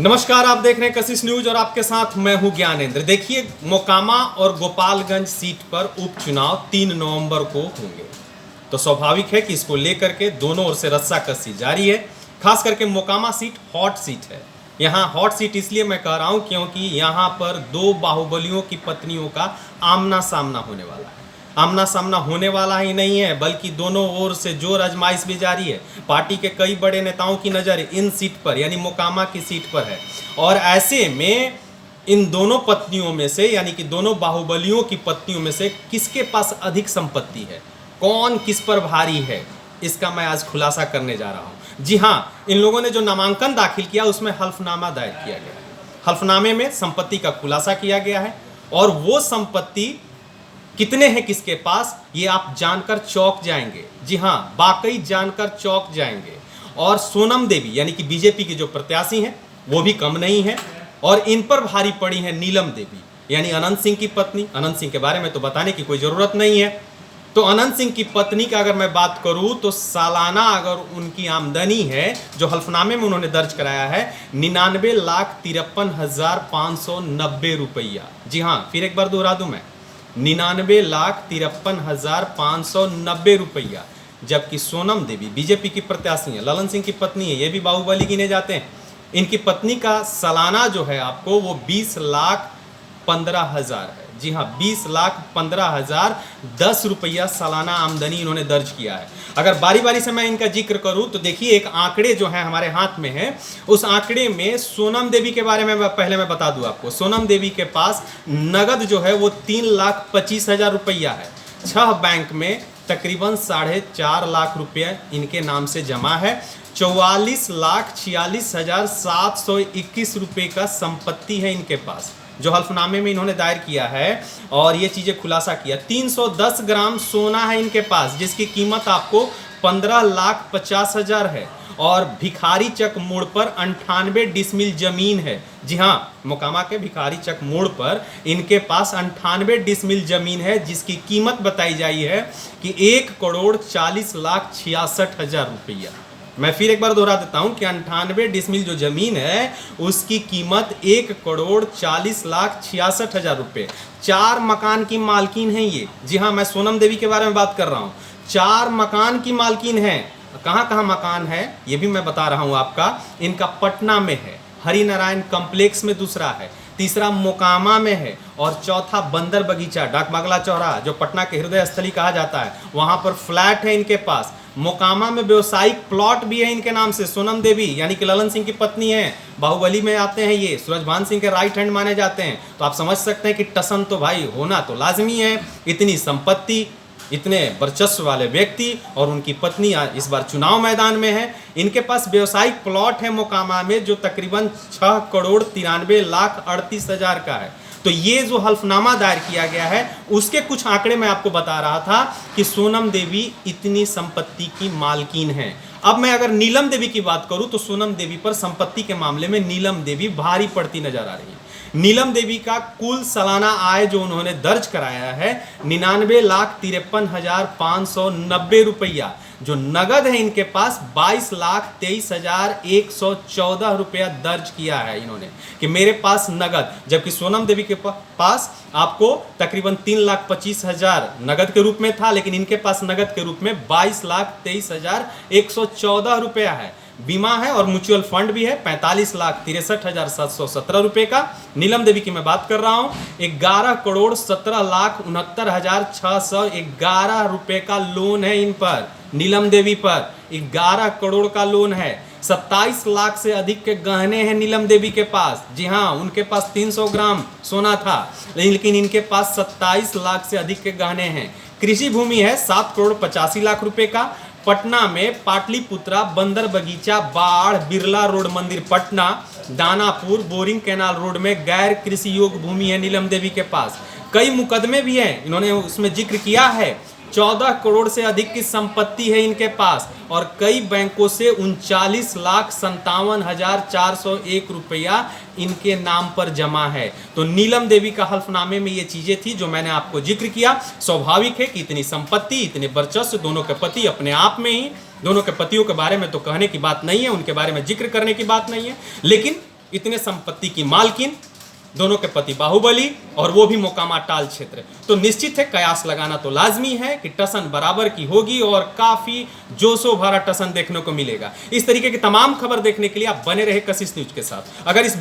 नमस्कार, आप देख रहे हैं कशिश न्यूज और आपके साथ मैं हूं ज्ञानेंद्र। देखिए, मोकामा और गोपालगंज सीट पर उपचुनाव 3 नवंबर को होंगे, तो स्वाभाविक है कि इसको लेकर के दोनों ओर से रस्साकसी जारी है। खास करके मोकामा सीट हॉट सीट है। यहाँ हॉट सीट इसलिए मैं कह रहा हूँ क्योंकि यहाँ पर 2 बाहुबलियों की पत्नियों का आमना सामना होने वाला है। आमना सामना होने वाला ही नहीं है, बल्कि दोनों ओर से जोर आजमाइश भी जारी है। पार्टी के कई बड़े नेताओं की नज़र इन सीट पर यानी मोकामा की सीट पर है, और ऐसे में इन दोनों पत्नियों में से यानी कि दोनों बाहुबलियों की पत्नियों में से किसके पास अधिक संपत्ति है, कौन किस पर भारी है, इसका मैं आज खुलासा करने जा रहा हूँ। जी हाँ, इन लोगों ने जो नामांकन दाखिल किया उसमें हल्फनामा दायर किया गया है। हल्फनामे में संपत्ति का खुलासा किया गया है, और वो संपत्ति कितने हैं किसके पास, ये आप जानकर चौंक जाएंगे। जी हाँ, वाकई जानकर चौंक जाएंगे। और सोनम देवी यानी कि बीजेपी की जो प्रत्याशी हैं वो भी कम नहीं है, और इन पर भारी पड़ी है नीलम देवी यानी अनंत सिंह की पत्नी। अनंत सिंह के बारे में तो बताने की कोई ज़रूरत नहीं है। तो अनंत सिंह की पत्नी का अगर मैं बात करूं तो सालाना अगर उनकी आमदनी है जो हल्फनामे में उन्होंने दर्ज कराया है 99,53,590 रुपया। जी हाँ, फिर एक बार दोहरा दूं मैं, 99,53,590 रुपया। जबकि सोनम देवी बीजेपी की प्रत्याशी है, ललन सिंह की पत्नी है, ये भी बाहुबली गिने जाते हैं। इनकी पत्नी का सालाना जो है आपको वो 20,15,000 है। जी हाँ, 20,15,000 10 रुपया सालाना आमदनी इन्होंने दर्ज किया है। अगर बारी बारी से मैं इनका जिक्र करूं तो देखिए, एक आंकड़े जो है हमारे हाथ में है, उस आंकड़े में सोनम देवी के बारे में पहले मैं बता दूं आपको। सोनम देवी के पास नगद जो है वो 3,25,000 रुपया है। 6 बैंक में तकरीबन 4.5 लाख रुपये इनके नाम से जमा है। 44,46,721 रुपये का संपत्ति है इनके पास, जो हल्फनामे में इन्होंने दायर किया है, और ये चीज़ें खुलासा किया। 310 ग्राम सोना है इनके पास, जिसकी कीमत आपको 15,50,000 है। और भिखारी चक मोड़ पर 98 डिसमिल जमीन है। जी हाँ, मोकामा के भिखारी चक मोड़ पर इनके पास 98 डिसमिल जमीन है, जिसकी कीमत बताई जाई है कि 1,40,66,000 रुपया। मैं फिर एक बार दोहरा देता हूं कि 98 डिसमिल जो जमीन है उसकी कीमत 1,40,66,000 रुपये। 4 मकान की मालकिन है ये। जी हाँ, मैं सोनम देवी के बारे में बात कर रहा हूँ। 4 मकान की मालकिन है। कहाँ कहाँ मकान है ये भी मैं बता रहा हूँ आपका। इनका पटना में है, हरिनारायण कॉम्प्लेक्स में दूसरा है, तीसरा मोकामा में है, और चौथा बंदर बगीचा डाक बांग्ला चौराहा जो पटना के हृदय स्थली कहा जाता है, वहाँ पर फ्लैट है इनके पास। मोकामा में व्यवसायिक प्लॉट भी है इनके नाम से। सोनम देवी यानी कि ललन सिंह की पत्नी है, बाहुबली में आते हैं ये, सूरजभान सिंह के राइट हैंड माने जाते हैं। तो आप समझ सकते हैं कि टसन तो भाई होना तो लाजमी है। इतनी संपत्ति, इतने वर्चस्व वाले व्यक्ति और उनकी पत्नी इस बार चुनाव मैदान में है। इनके पास व्यवसायिक प्लॉट है मोकामा में जो तकरीबन 6,93,38,000 का है। तो ये जो हल्फनामा दायर किया गया है उसके कुछ आंकड़े मैं आपको बता रहा था कि सोनम देवी इतनी संपत्ति की मालकिन है। अब मैं अगर नीलम देवी की बात करूं तो सोनम देवी पर संपत्ति के मामले में नीलम देवी भारी पड़ती नजर आ रही है। नीलम देवी का कुल सालाना आय जो उन्होंने दर्ज कराया है 99,53,590 रुपया, जो नगद है इनके पास 22,23,114 रुपया दर्ज किया है इन्होंने कि मेरे पास नगद। जबकि सोनम देवी के पास आपको तकरीबन 3,25,000 नगद के रूप में था, लेकिन इनके पास नगद के रूप में 22,23,114 रुपया है। बीमा है और म्यूचुअल फंड भी है 45,63,717 रुपए का। नीलम देवी की मैं बात कर रहा हूं, 11,17,69,611 रुपए का लोन है इन पर। नीलम देवी पर 11 करोड़ का लोन है। 27 लाख से अधिक के गहने हैं नीलम देवी के पास। जी हाँ, उनके पास 300 ग्राम सोना था, लेकिन इनके पास 27 लाख से अधिक के गहने हैं। कृषि भूमि है 7,85,00,000 रुपए का। पटना में पाटलिपुत्रा, बंदर बगीचा, बाढ़, बिरला रोड मंदिर Patna, Danapur, boring canal road में गैर कृषि योग्य भूमि है नीलम देवी के पास। कई मुकदमे भी हैं, इन्होंने उसमें जिक्र किया है। 14 करोड़ से अधिक की संपत्ति है इनके पास, और कई बैंकों से 39,57,401 रुपया इनके नाम पर जमा है। तो नीलम देवी का हल्फनामे में ये चीजें थी जो मैंने आपको जिक्र किया। स्वाभाविक है कि इतनी संपत्ति, इतने वर्चस्व, दोनों के पति अपने आप में ही, दोनों के पतियों के बारे में तो कहने की बात नहीं है, उनके बारे में जिक्र करने की बात नहीं है, लेकिन इतने संपत्ति की मालकिन, दोनों के पति बाहुबली, और वो भी मोकामा टाल क्षेत्र। तो निश्चित है कयास लगाना तो लाजमी है कि टसन बराबर की होगी और काफी जोशो भरा टसन देखने को मिलेगा। इस तरीके की तमाम खबर देखने के लिए आप बने रहे कशिश न्यूज के साथ। अगर इस